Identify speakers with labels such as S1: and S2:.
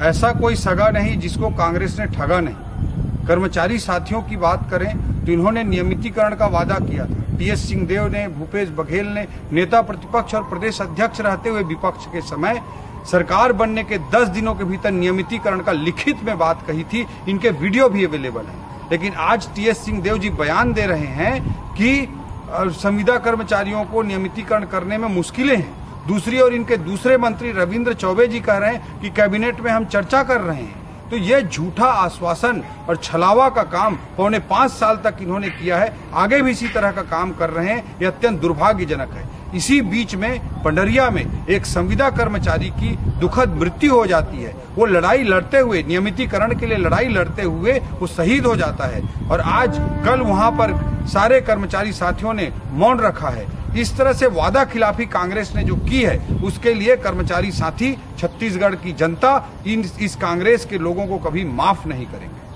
S1: ऐसा कोई सगा नहीं जिसको कांग्रेस ने ठगा नहीं। कर्मचारी साथियों की बात करें तो इन्होंने नियमितीकरण का वादा किया था। टीएस सिंहदेव ने, भूपेश बघेल ने नेता प्रतिपक्ष और प्रदेश अध्यक्ष रहते हुए विपक्ष के समय सरकार बनने के 10 दिनों के भीतर नियमितीकरण का लिखित में बात कही थी। इनके वीडियो भी अवेलेबल है। लेकिन आज टीएस सिंहदेव जी बयान दे रहे हैं कि संविदा कर्मचारियों को नियमितीकरण करने में मुश्किलें हैं। दूसरी ओर इनके दूसरे मंत्री रविंद्र चौबे जी कह रहे हैं कि कैबिनेट में हम चर्चा कर रहे हैं। तो यह झूठा आश्वासन और छलावा का काम 4.25 साल तक इन्होंने किया है, आगे भी इसी तरह का काम कर रहे हैं। यह अत्यंत दुर्भाग्यजनक है। इसी बीच में पंडरिया में एक संविदा कर्मचारी की दुखद मृत्यु हो जाती है। वो लड़ाई लड़ते हुए, नियमितीकरण के लिए लड़ाई लड़ते हुए वो शहीद हो जाता है और आज कल वहां पर सारे कर्मचारी साथियों ने मौन रखा है। इस तरह से वादा खिलाफी कांग्रेस ने जो की है उसके लिए कर्मचारी साथी, छत्तीसगढ़ की जनता इस कांग्रेस के लोगों को कभी माफ नहीं करेंगे।